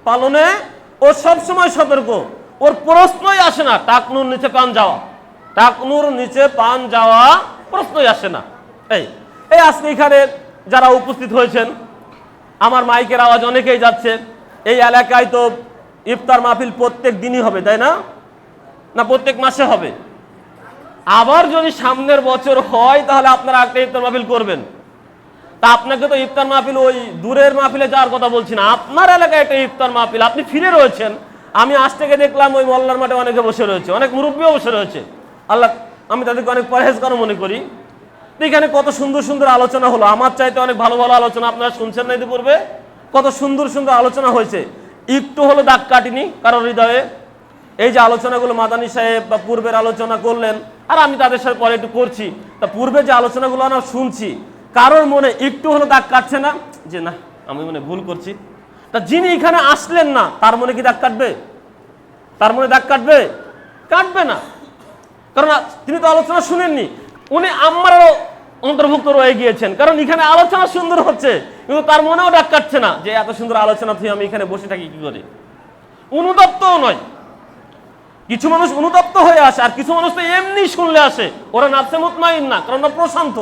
পালনে ও সবসময় সতর্ক। ওর প্রশ্নই আসে না টাকনুর নিচে পান যাওয়া, টাকনুর নিচে পান যাওয়া প্রশ্নই আসে না। এই এই আজকে এখানে যারা উপস্থিত হয়েছেন, আমার মাইকের আওয়াজ অনেকেই যাচ্ছে। এই এলাকায় তো ইফতার মাহফিল প্রত্যেক দিনই হবে, তাই না? না প্রত্যেক মাসে হবে? আবার যদি সামনের বছর হয় তাহলে আপনারা একটা ইফতার মাহফিল করবেন। তা আপনাকে তো ইফতার মাহফিল ওই দূরের মাহফিলে যাওয়ার কথা বলছি না, আপনার এলাকায় একটা ইফতার মাহফিল, আপনি ফিরে রয়েছেন। আমি আজ থেকে দেখলাম ওই মল্লার মাঠে অনেকে বসে রয়েছে, অনেক মুরব্বীও বসে রয়েছে। আল্লাহ, আমি তাদেরকে অনেক পরহেজগার মনে করি। এখানে কত সুন্দর সুন্দর আলোচনা হলো, আমার চাইতে অনেক ভালো ভালো আলোচনা আপনারা শুনছেন না ইতিপূর্বে? কত সুন্দর সুন্দর আলোচনা হয়েছে, একটু হলো দাগ কাটিনি কারোর হৃদয়ে। এই যে আলোচনাগুলো মাদানী সাহেব বা পূর্বের আলোচনা করলেন, আর আমি তাদের সাথে পরে একটু করছি, তা পূর্বে যে আলোচনাগুলো আমরা শুনছি, কারোর মনে একটু হলো দাগ কাটছে না যে না আমি মনে ভুল করছি? তা যিনি এখানে আসলেন না তার মনে কি দাগ কাটবে? তার মনে দাগ কাটবে? কাটবে না, কারণ তিনি তো আলোচনা শুনেননি। উনি আমারও অন্তর্ভুক্ত রয়ে গিয়েছেন, কারণ এখানে আলোচনা সুন্দর হচ্ছে, কিন্তু তার মনেও দাগ কাটছে না যে এত সুন্দর আলোচনা থেকে আমি এখানে বসে থাকি কি করে। অনুতপ্তও নয়, কিছু মানুষ অনুতপ্ত হয়ে আসে, আর কিছু মানুষ তো এমনি শুনলে আসে, ওরা নাফসে মুতমাইন্না, কারণ ওরা প্রশান্ত।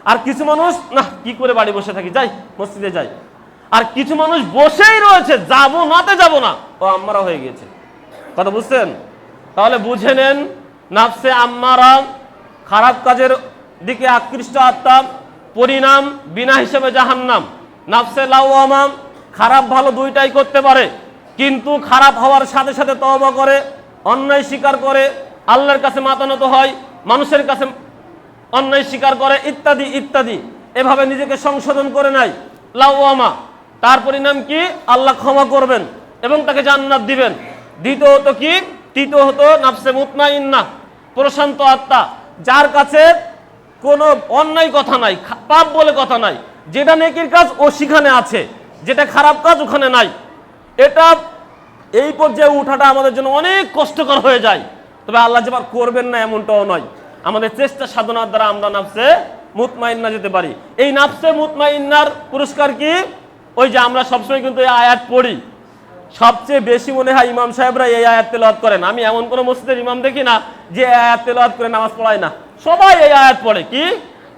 আর কিছু মানুষ না কি করে বাড়ি বসে থাকি, যাই মসজিদে যাই। আর কিছু মানুষ বসেই রয়েছে, যাবো নাতে যাব না, ও আম্মারা হয়ে গিয়েছে। কথা বুঝছেন? তাহলে বুঝে নেন, নাফসে আম্মারা খারাপ কাজের দিকে আকৃষ্ট আত্মা, পরিণাম বিনা হিসেবে জাহান্নাম। নাফসে লাওয়ামা খারাপ ভালো দুইটাই করতে পারে, কিন্তু খারাপ হওয়ার সাথে সাথে তওবা করে, অন্যায় স্বীকার করে, আল্লাহর কাছে মাথা নত হয়, মানুষের কাছে অন্যায় স্বীকার করে, ইত্যাদি ইত্যাদি, এভাবে নিজেকে সংশোধন করে নেয় লাওয়ামা। তার পরিণাম কি? আল্লাহ ক্ষমা করবেন এবং তাকে জান্নাত দিবেন। দ্বিতীয়ত কি? তৃতীয়ত নাফসে মুতমাইন্না, প্রশান্ত আত্মা, যার কাছে কোনো অন্যায় কথা নাই, পাপ বলে কথা নাই, যেটা নেকির কাজ ও সেখানে আছে, যেটা খারাপ কাজ ওখানে নাই। এটা এই পর্যায়ে উঠাটা আমাদের জন্য অনেক কষ্টকর হয়ে যায়। তবে আল্লাহ যে করবেন না এমনটাও নয়, আমাদের চেষ্টা সাধনার দ্বারা আমরা নাফসে মুতমাইন্না যেতে পারি। এই নাফসে মুতমাইন্নার পুরস্কার কি? ওই যে আমরা সবসময় কিন্তু এই আয়াত পড়ি, সবচেয়ে বেশি মনে হয় ইমাম সাহেবরা এই আয়াত তেলাওয়াত করেন। আমি এমন কোনো মসজিদের ইমাম দেখি না যে আয়াত তেলাওয়াত করে নামাজ পড়ায় না, সবাই এই আয়াত পড়ে। কি?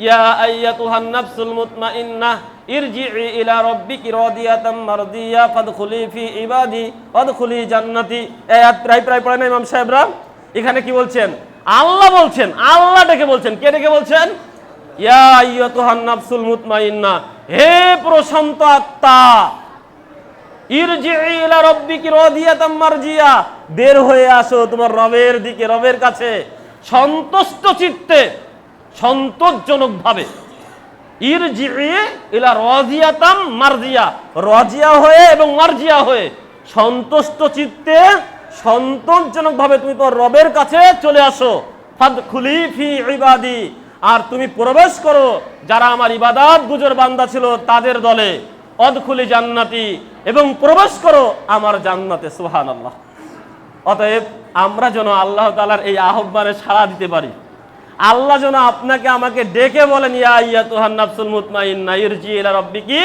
ইয়া আইয়াতুহান নাফসুল মুতমাইন্নাহ ইরজিই ইলা রাব্বিকি রাদিয়াতাম মারদিয়া ফাদখুলি ফি ইবাদি ওয়াদখুলি জান্নাতি। আয়াত প্রায় প্রায় পড়ে না ইমাম সাহেবরা? এখানে কি বলছেন? আল্লাহ বলছেন, আল্লাহ ডেকে বলছেন। কে ডেকে বলছেন? ইয়া আইয়াতুহান নাফসুল মুতমাইন্নাহ, হে প্রশান্ত আত্মা, ইরজিই ইলা রাব্বিকি রাদিয়াতাম মারজিয়া, বের হয়ে আসো তোমার রবের দিকে, রবের কাছে সন্তুষ্ট চিত্তে, সন্তোষজনক ভাবে। ইরজিই ইলা রাদিয়াতাম মারজিয়া, রাজিয়া হয়ে এবং মারজিয়া হয়ে, সন্তুষ্ট চিত্তে সন্তোষজনক ভাবে তুমি তোমার রবের কাছে চলে আসো। ফাদখুলি ফি ইবাদি, আর তুমি প্রবেশ করো যারা আমার ইবাদত গুজর বান্দা ছিল তাদের দলে। অদখুলি জান্নাতি, এবং প্রবেশ করো আমার জান্নাতে। সুবহানাল্লাহ। অতএব আমরা যেন আল্লাহ তাআলার এই আহ্বানে সাড়া দিতে পারি। আল্লাহ যেন আপনাকে আমাকে ডেকে বলেন, ইয়া আইয়াতুহান নাফসুল মুতমাইন্নাহ ইরজি ইলা রাব্বিকি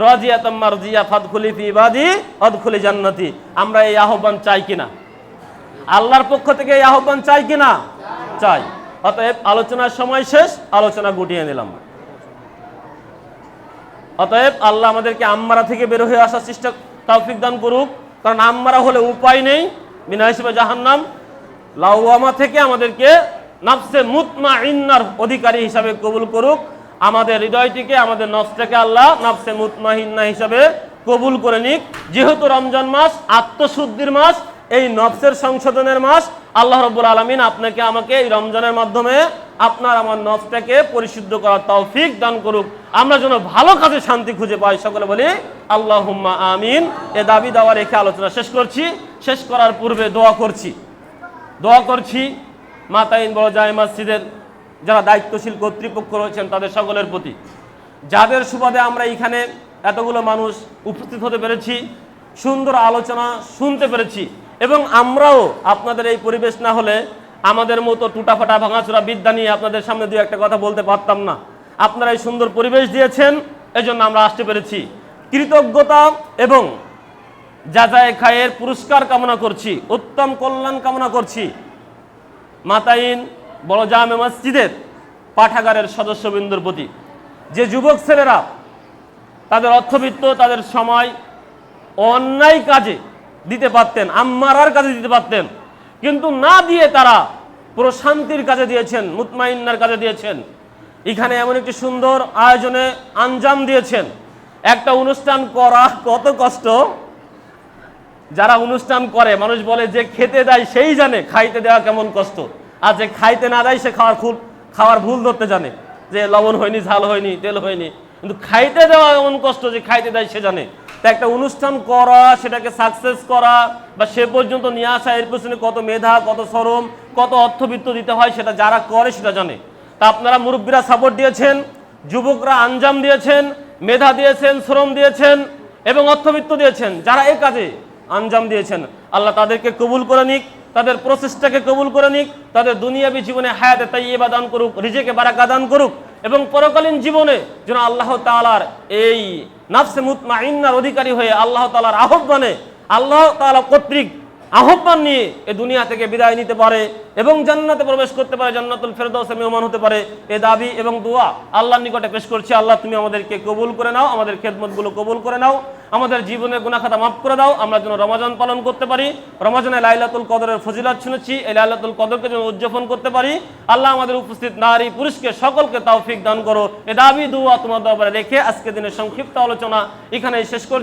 রাদিয়াতাম মারদিয়া ফাদখুলি ফি ইবাদি ওয়াদখুলি জান্নাতি। আমরা এই আহ্বান চাই কিনা? আল্লাহর পক্ষ থেকে এই আহ্বান চাই কিনা? চাই। অতএব আলোচনার সময় শেষ, আলোচনা গুটিয়ে নিলাম। অতএব আল্লাহ আমাদেরকে আম্মারা থেকে বের হয়ে আসার চেষ্টা তৌফিক দান করুক, কারণ আম্মারা হলে উপায় নেই, বিনা হিসেবে জাহান্নাম। লাওয়ামা থেকে আমাদেরকে নাফসে মুতমাইন্নার অধিকারী হিসাবে কবুল করুক। আমাদের হৃদয়টিকে, আমাদের নফসটাকে আল্লাহ নাফসে মুতমাইন্না হিসাবে কবুল করে নিক। যেহেতু রমজান মাস আত্মশুদ্ধির মাস, এই নফসের সংশোধনের মাস, আল্লাহ রাব্বুল আলামিন আপনাকে আমাকে এই রমজানের মাধ্যমে আপনার আমার নফসটাকে পরিশুদ্ধ করার তৌফিক দান করুক। আমরা যেন ভালো কাজে শান্তি খুঁজে পাই। সকলে বলি আল্লাহুম্মা আমিন। এ দাবি দাওয়া রেখে আলোচনা শেষ করছি। শেষ করার পূর্বে দোয়া করছি মাতাইন বড় জামে মসজিদের যারা দায়িত্বশীল কর্তৃপক্ষ রয়েছেন তাদের সকলের প্রতি, যাদের সুবাদে আমরা এখানে এতগুলো মানুষ উপস্থিত হতে পেরেছি, সুন্দর আলোচনা শুনতে পেরেছি, এবং আমরাও আপনাদের এই পরিবেশ না হলে আমাদের মতো টুটাফাটা ভাঙাচোরা বিদ্যা নিয়ে আপনাদের সামনে দুই একটা কথা বলতে পারতাম না। আপনারা এই সুন্দর পরিবেশ দিয়েছেন, এজন্য আমরা আসতে পেরেছি। কৃতজ্ঞতা এবং জাযায়ে খায়ের পুরস্কার কামনা করছি, উত্তম কল্যাণ কামনা করছি মাতাইন বড় জামে মসজিদের পাঠাগারের সদস্যবৃন্দর প্রতি। যে যুবক ছেলেরা তাদের অর্থবিত্ত, তাদের সময় অন্যায় কাজে দিতে পারতেন, আম্মারার কাজে দিতে পারতেন, কিন্তু না দিয়ে তারা পুরো শান্তির কাজে দিয়েছেন, মুতমাইন্নার কাজে দিয়েছেন। এখানে এমন একটি সুন্দর আয়োজনে আঞ্জাম দিয়েছেন। একটা অনুষ্ঠান করা কত কষ্ট। যারা অনুষ্ঠান করে মানুষ বলে যে খেতে দেয় সেই জানে খাইতে দেওয়া কেমন কষ্ট, আর যে খাইতে না দেয় সে খাওয়ার ভুল ধরতে জানে, যে লবণ হয়নি, ঝাল হয়নি, তেল হয়নি। কিন্তু খাইতে দেওয়া এমন কষ্ট যে খাইতে দেয় সে জানে। তা একটা অনুষ্ঠান করা, সেটাকে সাকসেস করা বা সে পর্যন্ত নিয়ে আসা, এর পেছনে কত মেধা, কত শ্রম, কত অর্থবিত্ত দিতে হয় সেটা যারা করে সেটা জানে। তা আপনারা মুরব্বীরা সাপোর্ট দিয়েছেন, যুবকরা আঞ্জাম দিয়েছেন, মেধা দিয়েছেন, শ্রম দিয়েছেন এবং অর্থবিত্ত দিয়েছেন। যারা এই কাজে আঞ্জাম দিয়েছেন, আল্লাহ তাদেরকে কবুল করে নিক, তাদের প্রচেষ্টাকে কবুল করে নিক, তাদের দুনিয়াবী জীবনে হায়াতে তাইয়্যিবা দান করুক, রিজিকে বারাকা দান করুক এবং পরকালীন জীবনে যেন আল্লাহ তাআলার এই নাফসে মুতমাইন্নার অধিকারী হয়ে আল্লাহ তাআলার আহ্বানে, আল্লাহ তাআলা কর্তৃক আহ্বান নিয়ে এই দুনিয়া থেকে বিদায় নিতে পারে এবং জান্নাতে প্রবেশ করতে পারে, জান্নাতুল ফেরদাউসে মেহমান হতে পারে। এই দাবি এবং দোয়া আল্লাহর নিকটে পেশ করছি। আল্লাহ তুমি আমাদেরকে কবুল করে নাও, আমাদের খেদমতগুলো কবুল করে নাও, আমাদের জীবনের গুনাহ খাতা মাফ করে দাও, আমরা যেন রমজান পালন করতে পারি। রমজানে লাইলাতুল কদরের ফজিলত শুনেছি, এই লাইলাতুল কদরকে যেন উদযাপন করতে পারি। আল্লাহ আমাদের উপস্থিত নারী পুরুষকে সকলকে তৌফিক দান করো। এই দাবি দোয়া তোমার দরবারে রেখে আজকের দিনের সংক্ষিপ্ত আলোচনা এখানেই শেষ করছি।